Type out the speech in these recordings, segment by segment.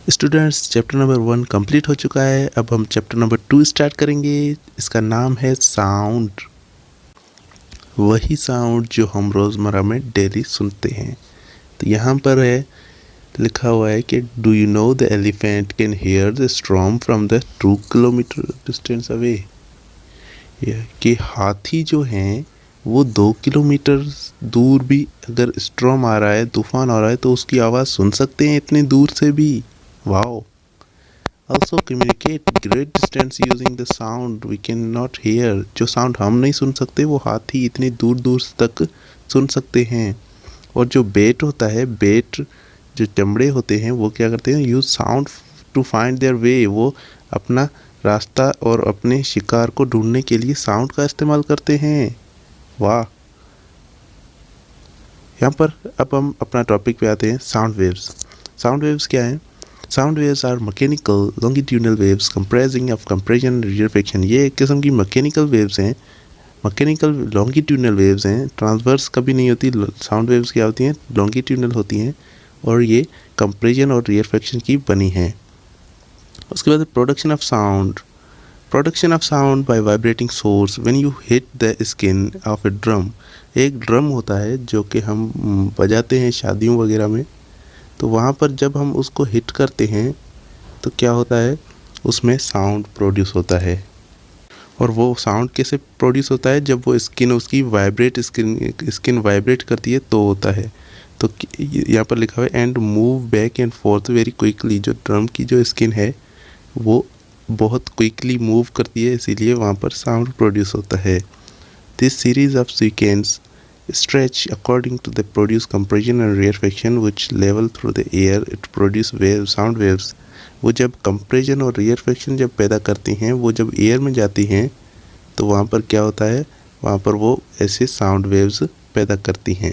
Students, chapter number 1 complete हो चुका है। अब हम चैप्टर नंबर 2 स्टार्ट करेंगे। इसका नाम है साउंड। वही साउंड जो हम रोज़मर्रा में डेली सुनते हैं। तो यहाँ पर है लिखा हुआ है कि do you know the elephant can hear the storm from the 2 kilometre distance away. कि हाथी जो हैं वो 2 किलोमीटर दूर भी अगर स्टॉर्म आ रहा है, तूफान आ रहा है, तो उसकी आवाज़ सुन सकते हैं इतनी दूर से भी। Wow. Also communicate great distance using the sound we cannot hear। जो साउंड हम नहीं सुन सकते वो हाथी इतनी दूर दूर तक सुन सकते हैं। और जो बेट होता है, बेट जो चमड़े होते हैं वो क्या करते हैं, use sound to find their way. वो अपना रास्ता और अपने शिकार को ढूंढने के लिए साउंड का इस्तेमाल करते हैं। वाह। यहाँ पर अब हम अपना टॉपिक पे आते हैं, साउंड वेव्स। साउंड वेव्स क्या हैं? Sound waves are mechanical longitudinal waves compressing of compression reflection. ये एक किस्म की मैकेनिकल वेव्स हैं, मैकेनिकल लॉन्गिट्यूडनल वेव्स हैं। ट्रांसवर्स कभी नहीं होती। साउंड वेव्स क्या होती हैं? लॉन्गिट्यूडनल होती हैं और ये कंप्रेशन और रिफ्लेक्शन की बनी हैं। उसके बाद production of sound. Production of sound bye vibrating source when you hit the skin of A drum. एक ड्रम होता है जो कि हम बजाते हैं शादियों वगैरह में। तो वहाँ पर जब हम उसको हिट करते हैं तो क्या होता है, उसमें साउंड प्रोड्यूस होता है। और वो साउंड कैसे प्रोड्यूस होता है? जब वो स्किन उसकी स्किन वाइब्रेट करती है तो होता है। तो यहाँ पर लिखा हुआ है and move back and fourth very quickly. जो ड्रम की जो स्किन है वो बहुत क्विकली मूव करती है, इसीलिए वहाँ पर साउंड प्रोड्यूस होता है। This series of sequence stretch according to the produce compression and rarefaction which level through the air it produce waves sound waves। वो जब कंप्रेशन और रेयरफेक्शन जब पैदा करती हैं, वो जब एयर में जाती हैं तो वहाँ पर क्या होता है, वहाँ पर वो ऐसे साउंड वेव्स पैदा करती हैं।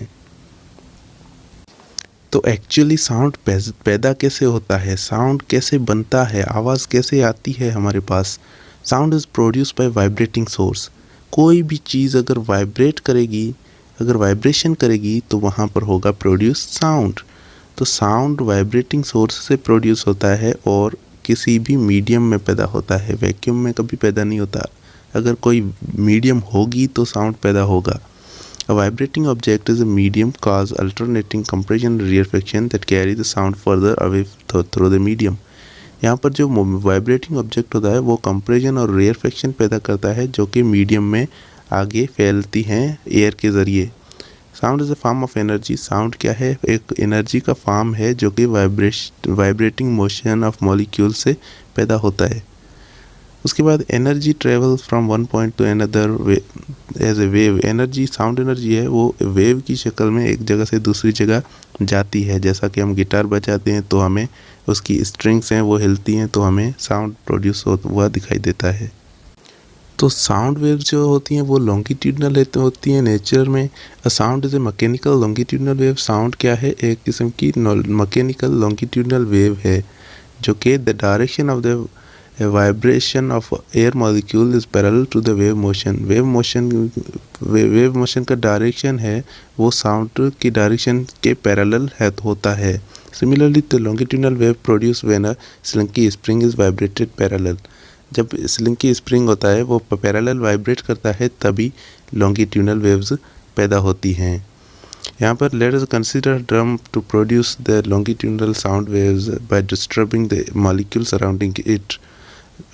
तो एक्चुअली साउंड पैदा कैसे होता है, साउंड कैसे बनता है, आवाज़ कैसे आती है हमारे पास? Sound is produce by vibrating source. कोई भी चीज़ अगर वाइब्रेट करेगी, अगर वाइब्रेशन करेगी तो वहाँ पर होगा प्रोड्यूस साउंड। तो साउंड वाइब्रेटिंग सोर्स से प्रोड्यूस होता है और किसी भी मीडियम में पैदा होता है, वैक्यूम में कभी पैदा नहीं होता। अगर कोई मीडियम होगी तो साउंड पैदा होगा। A vibrating object is a medium cause alternating compression and rarefaction that carry the sound further away through the medium। यहाँ पर जो वाइब्रेटिंग ऑब्जेक्ट होता है वो कंप्रेशन और रेयरफेक्शन पैदा करता है जो कि मीडियम में आगे फैलती हैं एयर के ज़रिए। Sound is a form of energy. Sound क्या है? एक एनर्जी का फॉर्म है जो कि वाइब्रेटिंग मोशन ऑफ मॉलिक्यूल से पैदा होता है। उसके बाद energy travel from one point to another as a wave. Energy, sound energy है वो वेव की शक्ल में एक जगह से दूसरी जगह जाती है। जैसा कि हम गिटार बजाते हैं तो हमें उसकी स्ट्रिंग्स हैं वो हिलती हैं तो हमें साउंड प्रोड्यूस हुआ दिखाई देता है। तो साउंड वेव्स जो होती हैं वो लॉन्गिट्यूडनल होती हैं नेचर में। A sound is a mechanical longitudinal wave. Sound क्या है? एक किस्म की मैकेनिकल लॉन्गिट्यूडनल वेव है जो कि the direction of the vibration of air molecule is parallel to the wave motion. Wave motion का डायरेक्शन है वो साउंड की डायरेक्शन के पैरेलल है होता है। Similarly the longitudinal wave produce when a slinky spring is vibrated parallel. जब slinky spring होता है वो पैरेलल वाइब्रेट करता है तभी लॉन्गिट्यूडनल वेव्स पैदा होती हैं। यहाँ पर let us consider drum to produce the longitudinal sound waves by disturbing the molecule surrounding it.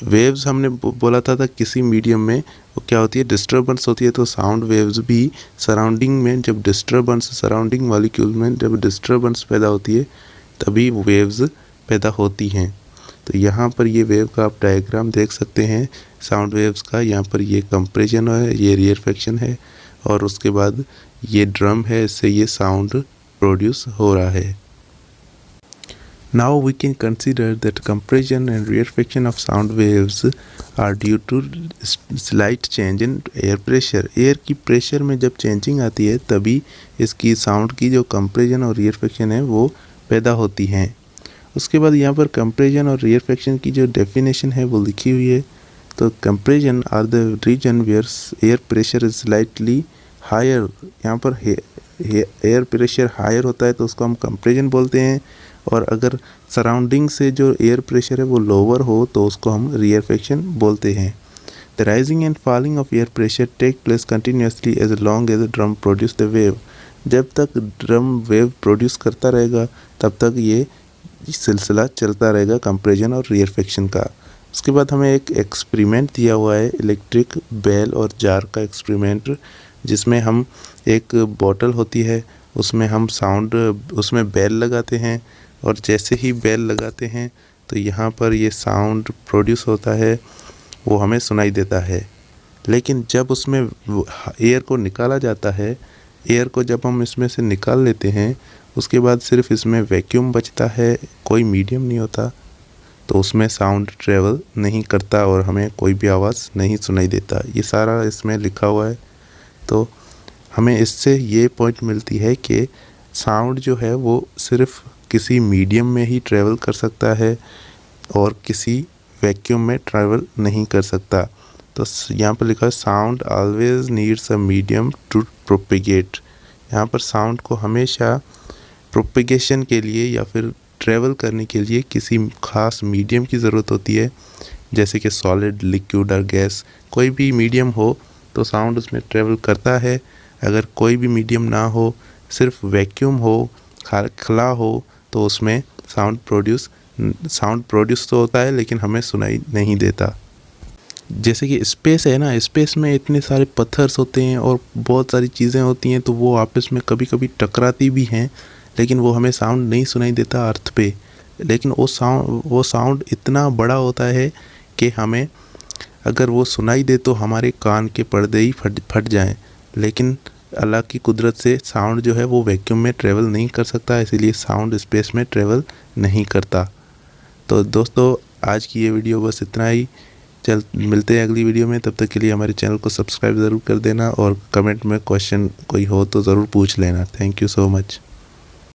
Waves हमने बोला था किसी मीडियम में वो क्या होती है, डिस्टर्बेंस होती है। तो साउंड वेव्स भी सराउंडिंग में जब डिस्टर्बेंस, सराउंडिंग मॉलिक्यूल में जब डिस्टर्बेंस पैदा होती है तभी वेव्स पैदा होती हैं। तो यहाँ पर ये वेव का आप डायग्राम देख सकते हैं साउंड वेव्स का। यहाँ पर ये कंप्रेशन है, ये रेयरफेक्शन है और उसके बाद ये ड्रम है, इससे ये साउंड प्रोड्यूस हो रहा है। Now we can consider that compression and rarefaction of sound waves are due to slight change in air pressure। Air की प्रेशर में जब चेंजिंग आती है तभी इसकी साउंड की जो कंप्रेशन और रेयरफेक्शन है वो पैदा होती हैं। उसके बाद यहाँ पर कंप्रेशन और रेयरफेक्शन की जो डेफिनेशन है वो लिखी हुई है। तो compression are the region where air pressure is slightly higher. यहाँ पर एयर प्रेशर हायर होता है तो उसको हम कंप्रेशन बोलते हैं। और अगर सराउंडिंग से जो एयर प्रेशर है वो लोअर हो तो उसको हम रेयरफेक्शन बोलते हैं। The rising and falling of air pressure take place continuously as long as the drum produce the wave. जब तक ड्रम वेव प्रोड्यूस करता रहेगा तब तक ये सिलसिला चलता रहेगा कंप्रेशन और रेयरफेक्शन का। उसके बाद हमें एक एक्सपेरिमेंट दिया हुआ है, इलेक्ट्रिक बेल और जार का एक्सपेरिमेंट, जिसमें हम एक बॉटल होती है उसमें हम उसमें बेल लगाते हैं और जैसे ही बेल लगाते हैं तो यहाँ पर ये साउंड प्रोड्यूस होता है, वो हमें सुनाई देता है। लेकिन जब उसमें एयर को निकाला जाता है, एयर को जब हम इसमें से निकाल लेते हैं उसके बाद सिर्फ इसमें वैक्यूम बचता है, कोई मीडियम नहीं होता, तो उसमें साउंड ट्रेवल नहीं करता और हमें कोई भी आवाज़ नहीं सुनाई देता। ये सारा इसमें लिखा हुआ है। तो हमें इससे ये पॉइंट मिलती है कि साउंड जो है वो सिर्फ किसी मीडियम में ही ट्रेवल कर सकता है और किसी वैक्यूम में ट्रैवल नहीं कर सकता। तो यहाँ पर लिखा है sound always needs a medium to propagate. यहाँ पर साउंड को हमेशा प्रोपेगेशन के लिए या फिर ट्रैवल करने के लिए किसी ख़ास मीडियम की ज़रूरत होती है, जैसे कि सॉलिड, लिक्विड और गैस। कोई भी मीडियम हो तो साउंड उसमें ट्रैवल करता है। अगर कोई भी मीडियम ना हो, सिर्फ वैक्यूम हो, खला हो, तो उसमें साउंड प्रोड्यूस तो होता है लेकिन हमें सुनाई नहीं देता। जैसे कि स्पेस है ना, स्पेस में इतने सारे पत्थर्स होते हैं और बहुत सारी चीज़ें होती हैं, तो वो आपस में कभी कभी टकराती भी हैं, लेकिन वो हमें साउंड नहीं सुनाई देता अर्थ पे। लेकिन वो साउंड इतना बड़ा होता है कि हमें अगर वो सुनाई दे तो हमारे कान के पर्दे ही फट जाएं। लेकिन अल्लाह की कुदरत से साउंड जो है वो वैक्यूम में ट्रेवल नहीं कर सकता, इसीलिए साउंड स्पेस में ट्रेवल नहीं करता। तो दोस्तों आज की ये वीडियो बस इतना ही। मिलते हैं अगली वीडियो में। तब तक के लिए हमारे चैनल को सब्सक्राइब ज़रूर कर देना और कमेंट में क्वेश्चन कोई हो तो ज़रूर पूछ लेना। Thank you so much.